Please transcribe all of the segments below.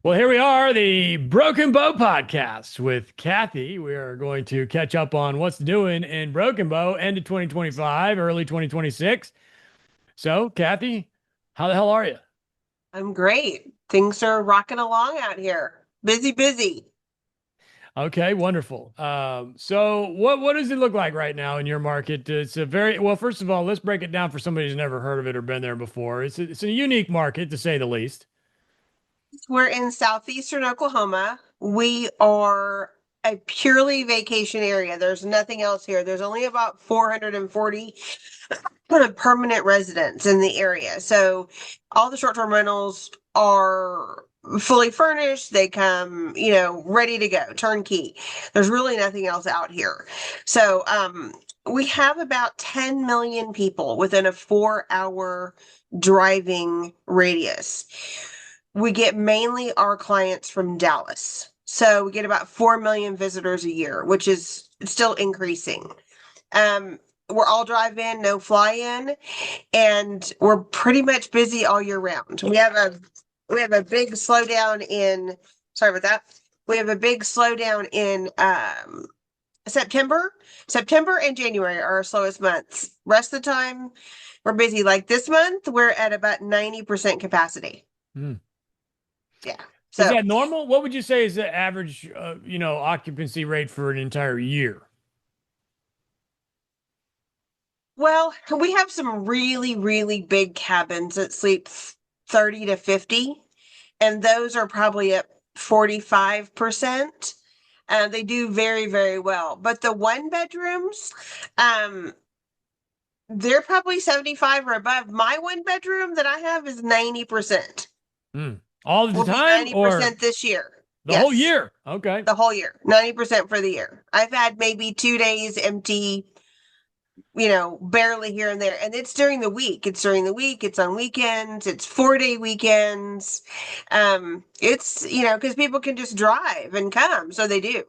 Well, here we are, the Broken Bow podcast with Kathy. We are going to catch up on what's doing in Broken Bow, end of 2025, early 2026. So, Kathy, how the hell are you? I'm great. Things are rocking along out here. Busy, busy. Okay, wonderful. So what does it look like right now in your market? It's a very well. First of all, let's break it down for somebody who's never heard of it or been there before. It's a unique market to say the least. We're in southeastern Oklahoma. We are a purely vacation area. There's nothing else here. There's only about 440 permanent residents in the area. So all the short-term rentals are fully furnished. They come, ready to go, turnkey. There's really nothing else out here. So we have about 10 million people within a 4-hour driving radius. We get mainly our clients from Dallas. So we get about 4 million visitors a year, which is still increasing. We're all drive in, no fly in, and we're pretty much busy all year round. We have a big slowdown in sorry about that. We have a big slowdown in September. September and January are our slowest months. Rest of the time we're busy. Like this month, we're at about 90% capacity. Hmm. Yeah. Is So that normal? What would you say is the average, occupancy rate for an entire year? well, we have some really, really big cabins that sleep 30 to 50, and those are probably at 45%. They do very, very well. But the one bedrooms, um, they're probably 75 or above. My one bedroom that I have is 90%. Hmm. All the Will be time or 90% this year. the whole Yes, year? Okay. the whole year. 90% for the year. I've had maybe 2 days empty, barely here and there. And it's during the week. It's during the week. It's on weekends. It's 4-day weekends. Because people can just drive and come. So they do.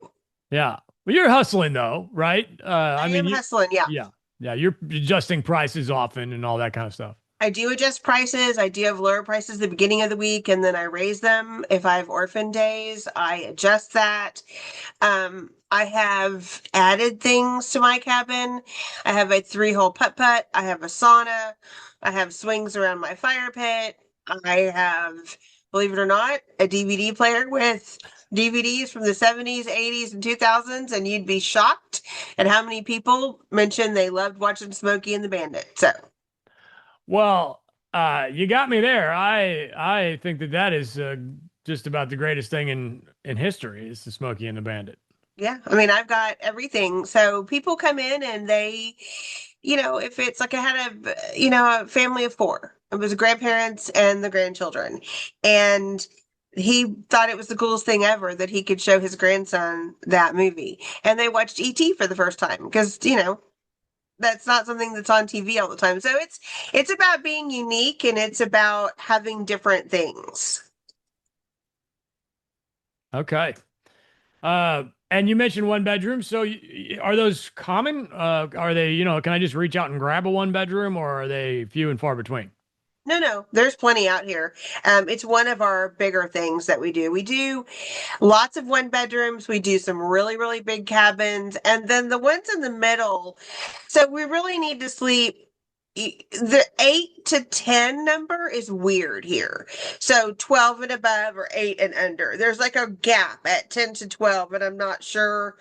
Yeah. Well, you're hustling though, right? I I mean, am hustling. Yeah. yeah, yeah, you're adjusting prices often and all that kind of stuff. I do adjust prices. I do have lower prices at the beginning of the week and then I raise them. If I have orphan days, I adjust that. I have added things to my cabin. I have a 3-hole putt-putt. I have a sauna. I have swings around my fire pit. I have, believe it or not, a DVD player with DVDs from the 70s, 80s, and 2000s, and you'd be shocked at how many people mentioned they loved watching Smokey and the Bandit. So, Well, you got me there. I think that is just about the greatest thing in history is the Smokey and the Bandit. yeah, I mean, I've got everything. So people come in and if it's like I had a family of four. It was grandparents and the grandchildren. And he thought it was the coolest thing ever that he could show his grandson that movie. And they watched E.T. for the first time because, that's not something that's on TV all the time. So it's about being unique and it's about having different things. Okay. And you mentioned one bedroom. So are those common? Are they, can I just reach out and grab a one bedroom or are they few and far between? No, no, there's plenty out here. It's one of our bigger things that we do. We do lots of one bedrooms. We do some really, really big cabins. And then the ones in the middle. So we really need to sleep. The 8 to 10 number is weird here. So 12 and above or 8 and under. There's like a gap at 10 to 12, and I'm not sure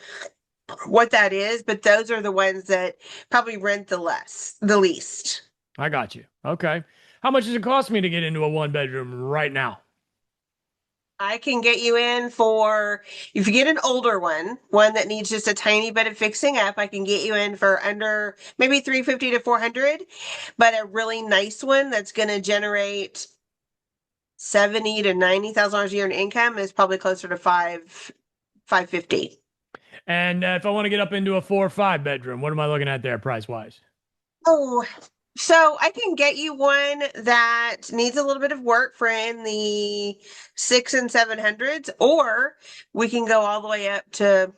what that is, but those are the ones that probably rent the least. I got you. Okay. How much does it cost me to get into a one bedroom right now? I can get you in for, if you get an older one that needs just a tiny bit of fixing up, I can get you in for under maybe 350 to 400, but a really nice one that's going to generate 70 to $90,000 a year in income is probably closer to 550. And if I want to get up into a 4 or 5 bedroom, what am I looking at there price wise? Oh, so I can get you one that needs a little bit of work for in the 6 and 700s, or we can go all the way up to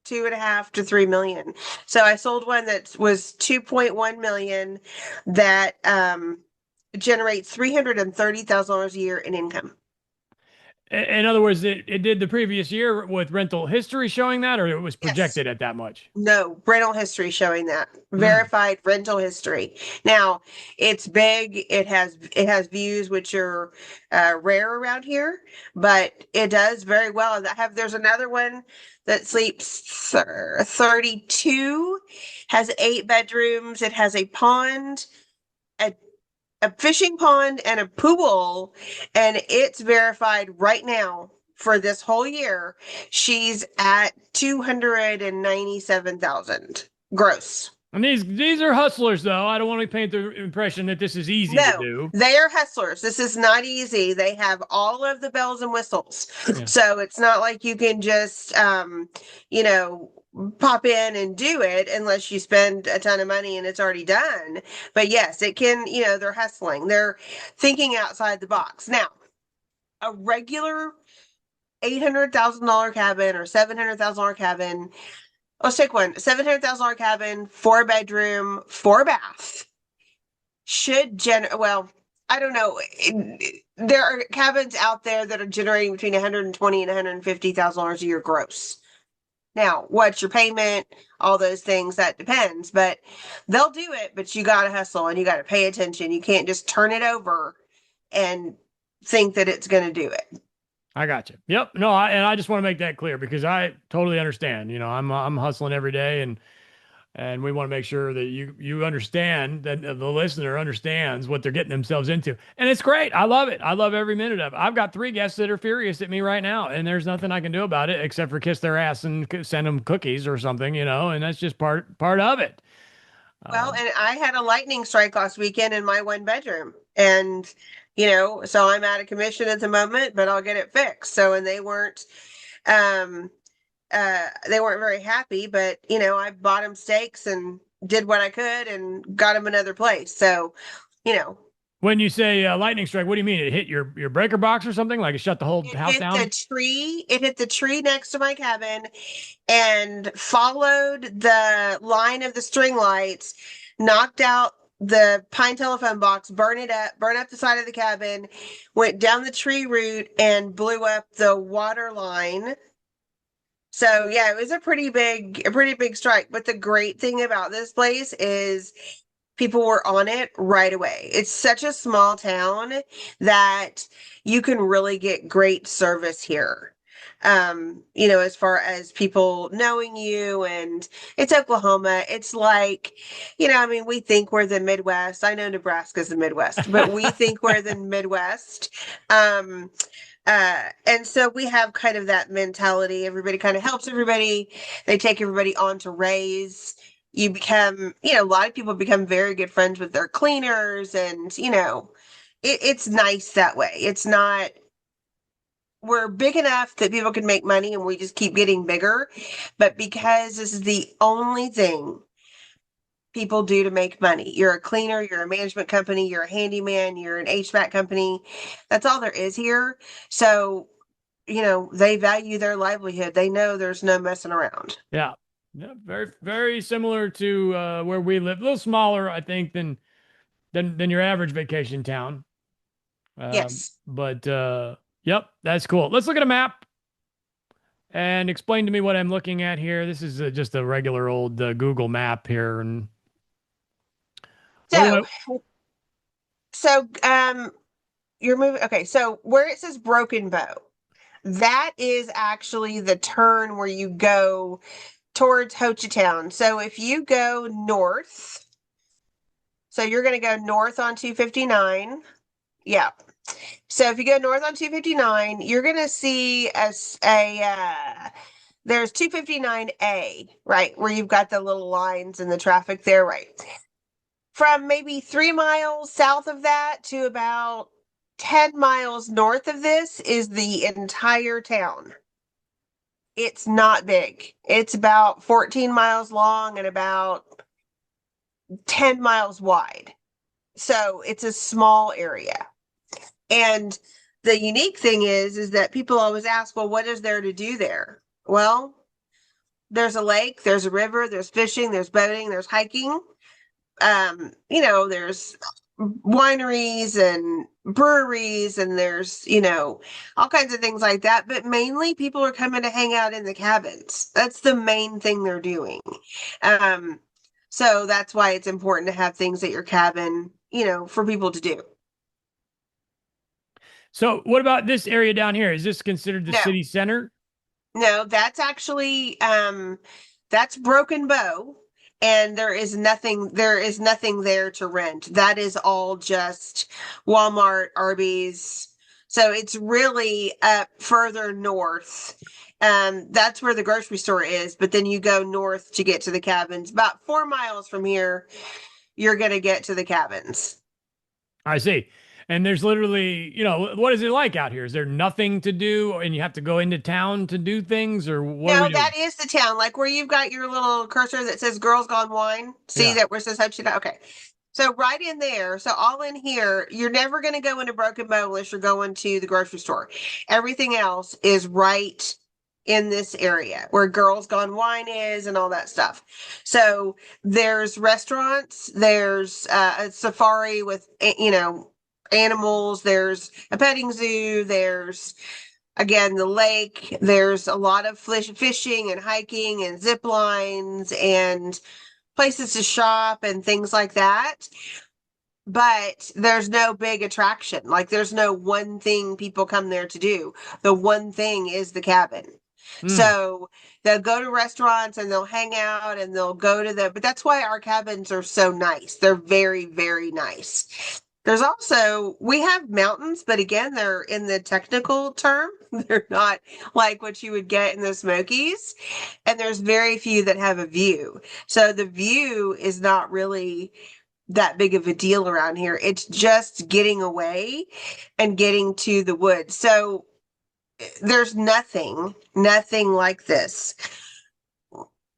2.5 to 3 million. So I sold one that was 2.1 million that generates $330,000 a year in income. In other words, it did the previous year with rental history showing that, or it was Yes. projected at that much? No, rental history showing that. Hmm. Verified rental history. Now, it's big. It has views which are rare around here, but it does very well. There's another one that sleeps 32, has 8 bedrooms. It has a pond, a a fishing pond and a pool, and it's verified right now for this whole year. She's at 297,000 gross. And these are hustlers, though. I don't want to paint the impression that this is easy to No, do. they are hustlers. This is not easy. They have all of the bells and whistles. Yeah, So it's not like you can just you know, pop in and do it unless you spend a ton of money and it's already done. But yes, it can, they're hustling. They're thinking outside the box. Now, a regular $800,000 cabin or $700,000 cabin. Let's take one $700,000 cabin, 4 bedroom, 4 bath should well, I don't know. There are cabins out there that are generating between 120 and $150,000 a year gross. Now, what's your payment? All those things, that depends, but they'll do it, but you got to hustle and you got to pay attention. You can't just turn it over and think that it's going to do it. I got you. Yep. No, and I just want to make that clear because I totally understand. I'm hustling every day, and we want to make sure that you understand that the listener understands what they're getting themselves into. And it's great. I love it. I love every minute of it. I've got 3 guests that are furious at me right now, and there's nothing I can do about it except for kiss their ass and send them cookies or something, and that's just part of it. Well, Um, and I had a lightning strike last weekend in my 1 bedroom. And, so I'm out of commission at the moment, but I'll get it fixed. So, and um, they weren't very happy, but, I bought them steaks and did what I could and got them another place. So, you know, when you say lightning strike, what do you mean? It hit your breaker box or something? Like it shut the whole it house hit the down? tree. It hit the tree next to my cabin and followed the line of the string lights, knocked out the pine telephone box, burned up the side of the cabin, went down the tree root and blew up the water line. So yeah, it was a pretty big strike. But the great thing about this place is people were on it right away. It's such a small town that you can really get great service here. As far as people knowing you, and it's Oklahoma. It's like, I mean, we think we're the Midwest. I know Nebraska's the Midwest, but we think we're the Midwest. And so we have kind of that mentality. Everybody kind of helps everybody. They take everybody on to raise. You become, a lot of people become very good friends with their cleaners, and it's nice that way. It's not, we're big enough that people can make money and we just keep getting bigger. But because this is the only thing people do to make money, you're a cleaner, you're a management company, you're a handyman, you're an HVAC company. That's all there is here. So, they value their livelihood. They know there's no messing around. Yeah. Yeah. Very, very similar to where we live. A little smaller, I think, than your average vacation town. But yep, that's cool. Let's look at a map and explain to me what I'm looking at here. This is just a regular old Google map here. And what do So, I? so you're moving. Okay, so where it says Broken Bow, that is actually the turn where you go towards Hochatown. So if you go north, so you're going to go north on 259. Yeah. So if you go north on 259, you're going to see there's 259A, right, where you've got the little lines and the traffic there, right? From maybe 3 miles south of that to about 10 miles north of this is the entire town. It's not big. It's about 14 miles long and about 10 miles wide. So it's a small area. And the unique thing is that people always ask, well, what is there to do there? Well, there's a lake, there's a river, there's fishing, there's boating, there's hiking. There's wineries and breweries, and there's, all kinds of things like that. But mainly people are coming to hang out in the cabins. That's the main thing they're doing. Um, so that's why it's important to have things at your cabin, for people to do. So what about this area down here? Is this considered the No, city center? no, that's actually that's Broken Bow, and there is nothing there to rent. That is all just Walmart, Arby's. So it's really up further north. That's where the grocery store is, but then you go north to get to the cabins. About 4 miles from here, you're gonna get to the cabins. I see. And there's literally, what is it like out here? Is there nothing to do and you have to go into town to do things, or what are we No, doing? that is the town, like where you've got your little cursor that says Girls Gone Wine. See Yeah. that where it says Hope. Okay. So right in there, so all in here, you're never going to go into Broken Bow unless you're going to the grocery store. Everything else is right in this area where Girls Gone Wine is and all that stuff. So there's restaurants, there's a safari with, animals, there's a petting zoo, there's again the lake, there's a lot of fishing and hiking and zip lines and places to shop and things like that, but there's no big attraction. Like there's no one thing people come there to do. The one thing is the cabin. Hmm. So they'll go to restaurants and they'll hang out and they'll go to but that's why our cabins are so nice. They're very, very nice. There's also, we have mountains, but again, they're in the technical term. They're not like what you would get in the Smokies. And there's very few that have a view. So the view is not really that big of a deal around here. It's just getting away and getting to the woods. So there's nothing like this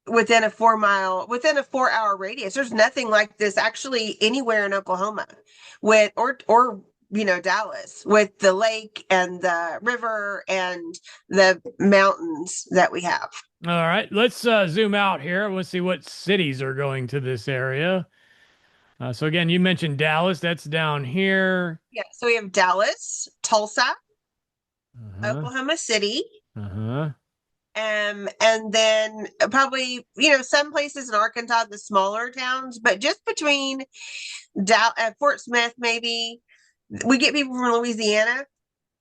within a 4 hour radius. There's nothing like this actually anywhere in Oklahoma with, or, Dallas, with the lake and the river and the mountains that we have. All right. Let's zoom out here. Let's see what cities are going to this area. So again, you mentioned Dallas. That's down here. Yeah. So we have Dallas, Tulsa, Uh-huh. Oklahoma City, Uh-huh. and then probably, some places in Arkansas, the smaller towns, but just between Fort Smith, maybe. We get people from Louisiana.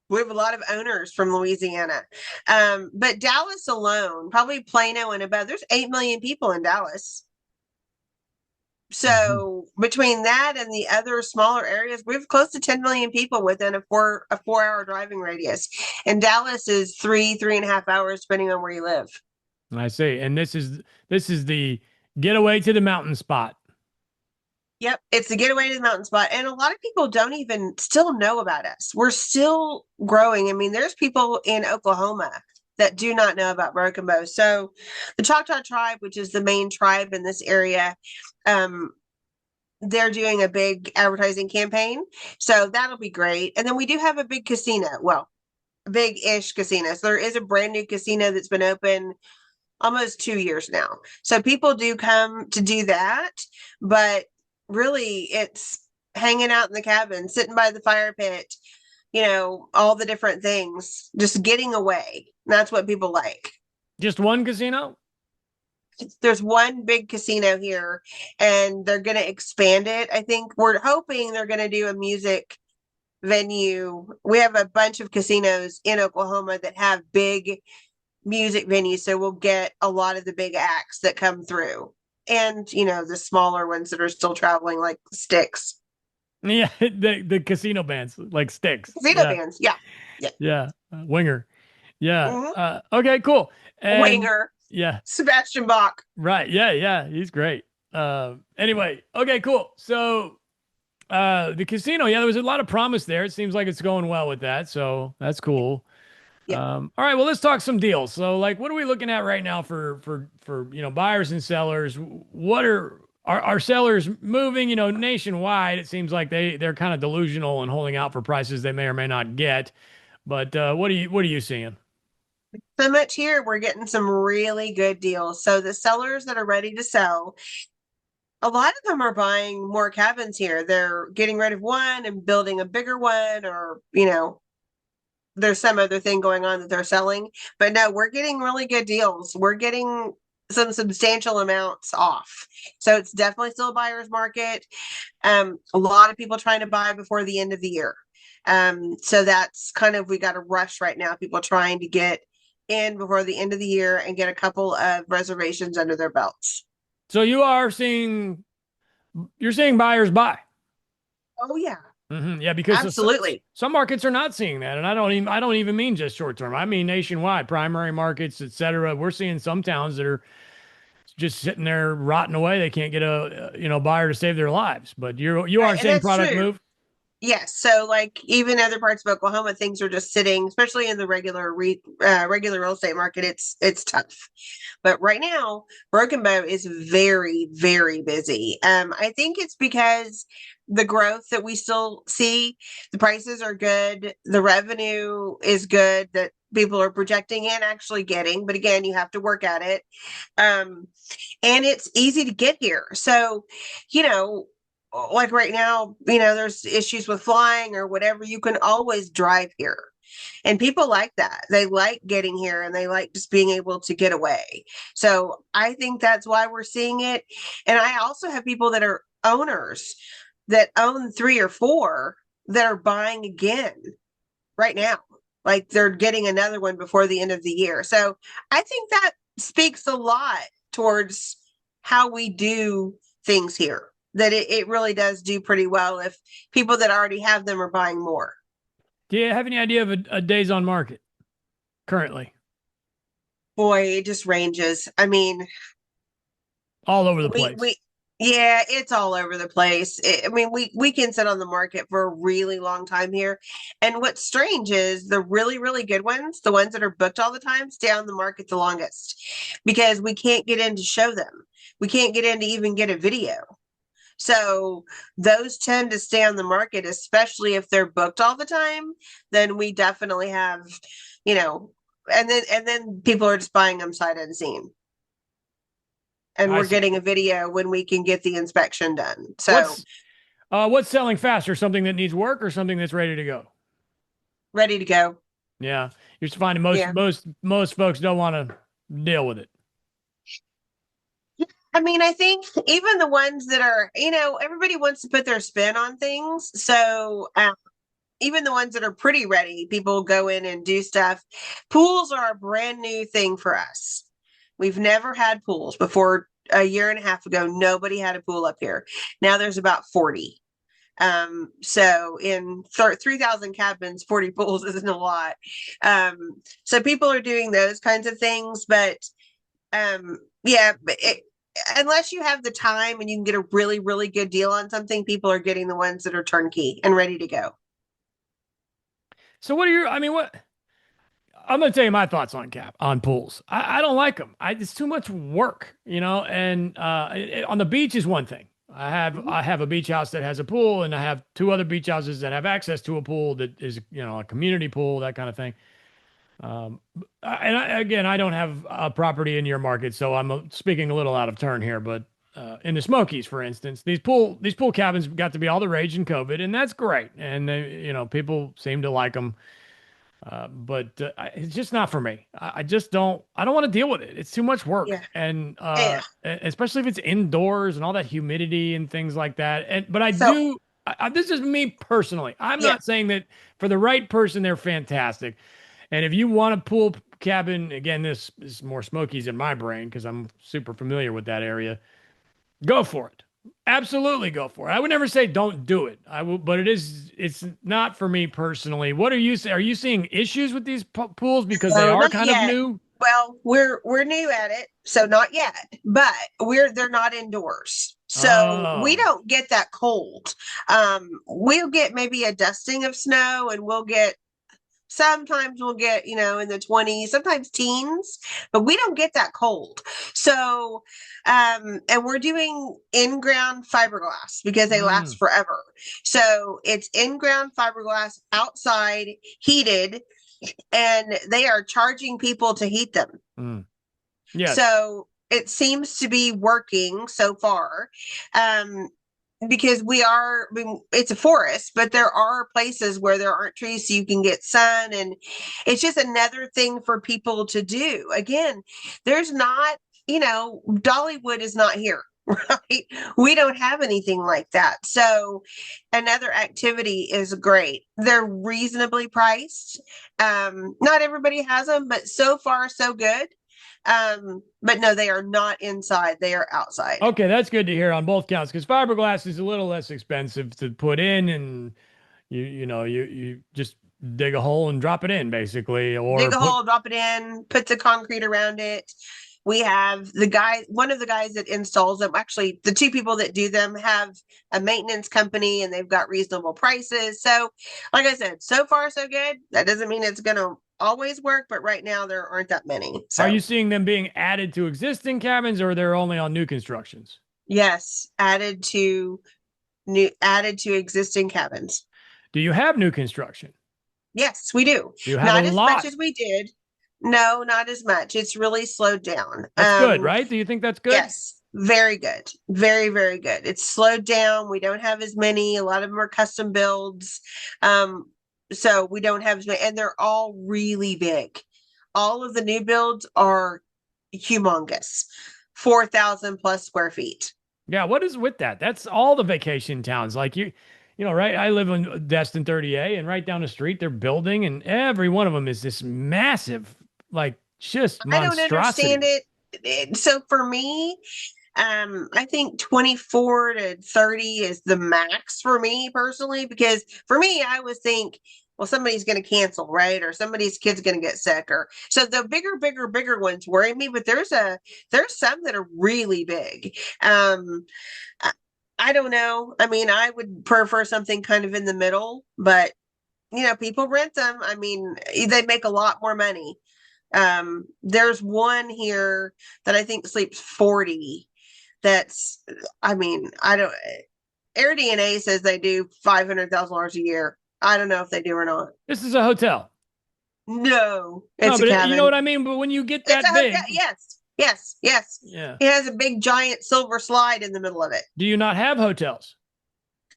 We have a lot of owners from Louisiana. But Dallas alone, probably Plano and above, there's 8 million people in Dallas. Hmm. So between that and the other smaller areas, we have close to 10 million people within a 4 hour driving radius. And Dallas is 3.5 hours, depending on where you live. I see. And this is the getaway to the mountain spot. Yep, it's the getaway to the mountain spot. And a lot of people don't even still know about us. We're still growing. I mean, there's people in Oklahoma that do not know about Broken Bow. So the Choctaw tribe, which is the main tribe in this area, um, they're doing a big advertising campaign. So that'll be great. And then we do have a big casino. Well, a big-ish casino. So there is a brand new casino that's been open almost 2 years now. So people do come to do that, but really it's hanging out in the cabin, sitting by the fire pit, all the different things, just getting away. That's what people like. Just one casino? There's one big casino here and they're going to expand it. I think we're hoping they're going to do a music venue. We have a bunch of casinos in Oklahoma that have big music venues, so we'll get a lot of the big acts that come through, and the smaller ones that are still traveling, like Sticks, Yeah, the casino bands like Sticks. casino Yeah. bands. Yeah, yeah. Yeah. Winger. Yeah. Hmm. Okay, cool. And Winger, yeah, Sebastian Bach. right. Yeah, yeah, he's great. Anyway, okay, cool. So the casino, yeah, there was a lot of promise there. It seems like it's going well with that, so that's cool. Yeah. All right, well, let's talk some deals. So, like, what are we looking at right now for buyers and sellers? What are sellers moving? Nationwide, it seems like they're kind of delusional and holding out for prices they may or may not get. But what are you seeing? So much here, we're getting some really good deals. So the sellers that are ready to sell, a lot of them are buying more cabins here. They're getting rid of one and building a bigger one, or, there's some other thing going on that they're selling. But no, we're getting really good deals. We're getting some substantial amounts off. So it's definitely still a buyer's market. A lot of people trying to buy before the end of the year. So that's kind of, we got a rush right now. People trying to get in before the end of the year and get a couple of reservations under their belts. So you're seeing buyers buy. Oh yeah, Yeah, because absolutely. some markets are not seeing that, and I don't even mean just short term. I mean nationwide, primary markets, etc. We're seeing some towns that are just sitting there rotting away. They can't get a buyer to save their lives. But you are Right, and seeing that's product true. move. Yes, so like even other parts of Oklahoma, things are just sitting, especially in the regular real estate market. It's tough, but right now, Broken Bow is very very busy. I think it's because the growth that we still see, the prices are good, the revenue is good that people are projecting and actually getting. But again, you have to work at it, um, and it's easy to get here. So, you know like right now, there's issues with flying or whatever, you can always drive here. And people like that. They like getting here and they like just being able to get away. So I think that's why we're seeing it. And I also have people that are owners that own three or four that are buying again right now. Like they're getting another one before the end of the year. So I think that speaks a lot towards how we do things here, that it really does do pretty well if people that already have them are buying more. Do you have any idea of a days on market currently? Boy, it just ranges. I mean, All over the we place. yeah, it's all over the place. I mean, we can sit on the market for a really long time here. And what's strange is the really really good ones, the ones that are booked all the time, stay on the market the longest because we can't get in to show them. We can't get in to even get a video. So those tend to stay on the market, especially if they're booked all the time. Then we definitely have, you know, and then people are just buying them sight unseen, and I we're see. getting a video when we can get the inspection done. So What's selling faster? Something that needs work or something that's ready to go? ready to go. Yeah, you're finding Yeah. most folks don't want to deal with it. I mean, I think even the ones that are, everybody wants to put their spin on things. So even the ones that are pretty ready, people go in and do stuff. Pools are a brand new thing for us. We've never had pools before. A year and a half ago, nobody had a pool up here. Now there's about 40. So in 3,000 cabins, 40 pools isn't a lot. So people are doing those kinds of things, but yeah, but unless you have the time and you can get a really, really good deal on something, people are getting the ones that are turnkey and ready to go. So I mean, what I'm going to tell you my thoughts on pools. I don't like them. It's too much work, and on the beach is one thing. Mhm. I have a beach house that has a pool, and I have two other beach houses that have access to a pool that is, a community pool, that kind of thing. Again, I don't have a property in your market, so I'm speaking a little out of turn here. But in the Smokies, for instance, these pool cabins got to be all the rage in COVID, and that's great. And people seem to like them. But it's just not for me. I just don't. I don't want to deal with it. It's too much work, Yeah. and Yeah. especially if it's indoors and all that humidity and things like that. But I So, do. This is me personally. I'm yeah. not saying that for the right person they're fantastic. And if you want a pool cabin, again, this is more Smokies in my brain because I'm super familiar with that area. Go for it. Absolutely go for it. I would never say don't do it. I will, but it's not for me personally. What are you Are you seeing issues with these pools because they So are not kind of yet. new? Well, we're new at it, so not yet. But they're not indoors. So we Oh. don't get that cold. We'll get maybe a dusting of snow and sometimes we'll get, in the 20s, sometimes teens, but we don't get that cold. So, and we're doing in-ground fiberglass because they last Mm, forever. So it's in-ground fiberglass outside, heated, and they are charging people to heat them. mm. Yes. So it seems to be working so far. Um, because I mean, it's a forest, but there are places where there aren't trees so you can get sun, and it's just another thing for people to do. Again, there's not, Dollywood is not here. Right? We don't have anything like that. So another activity is great. They're reasonably priced. Not everybody has them, but so far so good. But no, they are not inside. They are outside. Okay, that's good to hear on both counts because fiberglass is a little less expensive to put in, and you just dig a hole and drop it in basically, or Dig a put. hole, drop it in, put the concrete around it. We have one of the guys that installs them. Actually, the two people that do them have a maintenance company and they've got reasonable prices. So, like I said, so far so good. That doesn't mean it's going to always work, but right now there aren't that many. Are you So, seeing them being added to existing cabins, or they're only on new constructions? yes, added to existing cabins. Do you have new construction? Yes, we do. Do you have a Not as much lot? as we did. No, not as much. It's really slowed down. That's good, right? Do you think that's good? Yes, very good. Very, very good. It's slowed down. We don't have as many. A lot of them are custom builds. Um, so we don't have as many, and they're all really big. All of the new builds are humongous, 4,000 plus square feet. Yeah, what is with that? That's all the vacation towns. Like right? I live in Destin 30A, and right down the street they're building, and every one of them is this massive, like just I don't understand monstrosity. So for me, I think 24 to 30 is the max for me personally, because for me, I would think, well, somebody's going to cancel, right? Or somebody's kid's going to get sick, or so the bigger ones worry me. But there's some that are really big. I, I don't know. I mean, I would prefer something kind of in the middle, but people rent them. I mean, they make a lot more money. There's one here that I think sleeps 40. That's, I mean, I don't, Air DNA says they do $500,000 a year. I don't know if they do or not. This is a hotel. No, No, it's a but you know what cabin. I mean? But when you get It's a that hotel. big, Yes, yes, yes. yeah. It has a big giant silver slide in the middle of it. Do you not have hotels?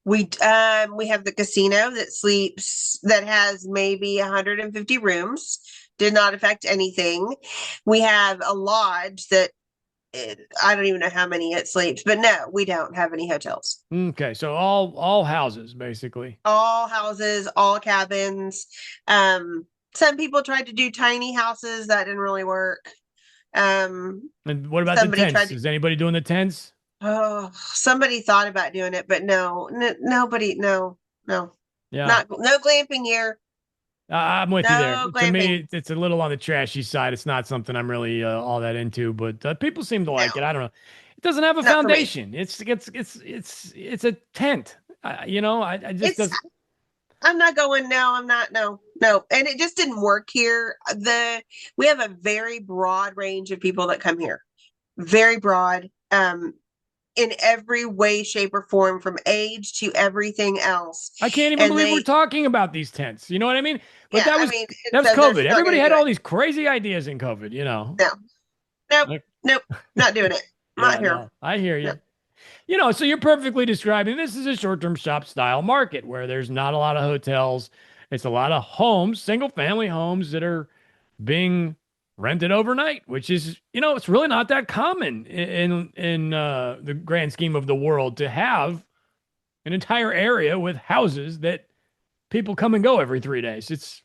We have the casino that has maybe 150 rooms. Did not affect anything. We have a lodge that I don't even know how many it sleeps, but no, we don't have any hotels. Okay, so all houses basically. All houses, all cabins. Some people tried to do tiny houses. That didn't really work. And what about the Somebody tents? tried to, Is anybody doing the tents? oh, somebody thought about doing it, but no, nobody, no, no, Yeah. no glamping here. I'm with you there. No To glamping. me, it's a little on the trashy side. It's not something I'm really all that into, but people seem to like it. No, I don't know. It doesn't have a not for me. foundation. It's a tent. I just It's, does. I'm not going. No, I'm not. No, no. And it just didn't work here. We have a very broad range of people that come here. Very broad. In every way, shape, or form, from age to everything else. I can't even And believe we're talking about these tents. You know what I mean? But yeah, that I was mean, that was so COVID. there's not Everybody going to had do all it. these crazy ideas in COVID. You know. No, nope, Like, nope, not doing it. Not yeah, here. no, I hear No. you. So you're perfectly describing this is a short-term shop style market where there's not a lot of hotels. It's a lot of homes, single family homes that are being rented overnight, which is, it's really not that common in the grand scheme of the world to have an entire area with houses that people come and go every 3 days. It's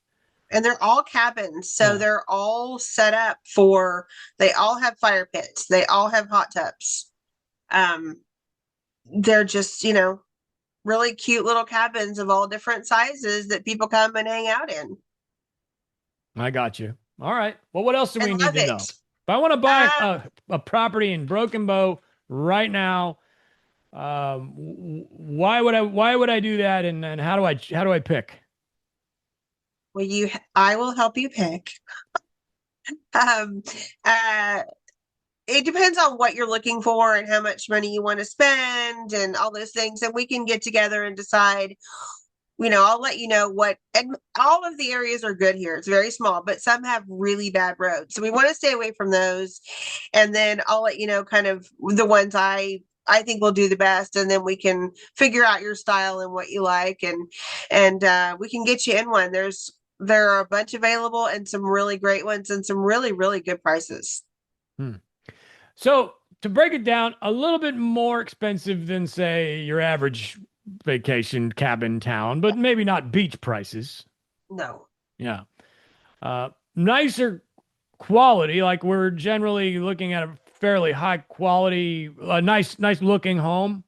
And they're all cabins, so yeah. they're all set up for. They all have fire pits. They all have hot tubs. Um, they're just really cute little cabins of all different sizes that people come and hang out in I got you. All right. Well, what else do we and need love to know? it. If I want to buy Um, a property in Broken Bow right now, why would I do that, and how do I pick? well, I will help you pick. Um, uh, it depends on what you're looking for and how much money you want to spend and all those things, and we can get together and decide I'll let you know and all of the areas are good here. It's very small, but some have really bad roads. So we want to stay away from those. And then I'll let you know kind of the ones I think will do the best. And then we can figure out your style and what you like. And we can get you in one. There are a bunch available and some really great ones and some really, really good prices. Hmm. So to break it down, a little bit more expensive than, say, your average vacation cabin town, but maybe not beach prices. No. Yeah. Nicer quality, like we're generally looking at a fairly high quality, nice looking home.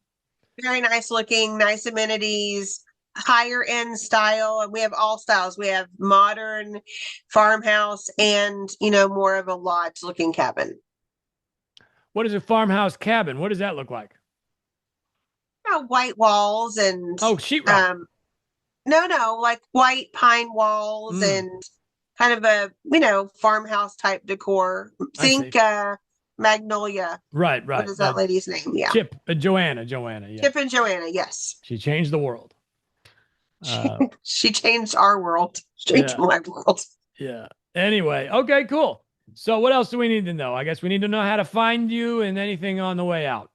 Very nice looking, nice amenities, higher end style. And we have all styles. We have modern farmhouse and, more of a lodge looking cabin. What is a farmhouse cabin? What does that look like? White walls and Oh, sheetrock. um no, like white pine walls Mm, and kind of a, farmhouse type decor. I see. Think Magnolia. Right, What right. is that lady's name? Yeah. Chip, Joanna. Yeah. Chip and Joanna, yes. She changed the world. She Uh, she changed our world. She changed yeah, my world. yeah. Anyway, okay, cool. So what else do we need to know? I guess we need to know how to find you and anything on the way out.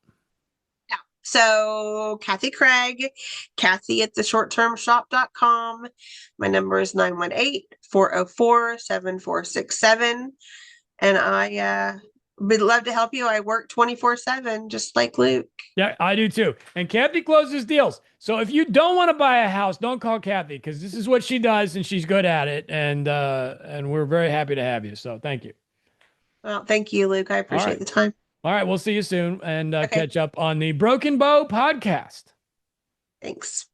Yeah. So Kathy Craig, Kathy at the shorttermshop.com. My number is 918-404-7467. And I would love to help you. I work 24/7, just like Luke. Yeah, I do too. And Kathy closes deals. So if you don't want to buy a house, don't call Kathy because this is what she does and she's good at it. And we're very happy to have you. So thank you. Well, thank you, Luke. I All appreciate right. the time. All right. We'll see you soon and Okay. catch up on the Broken Bow podcast. Thanks.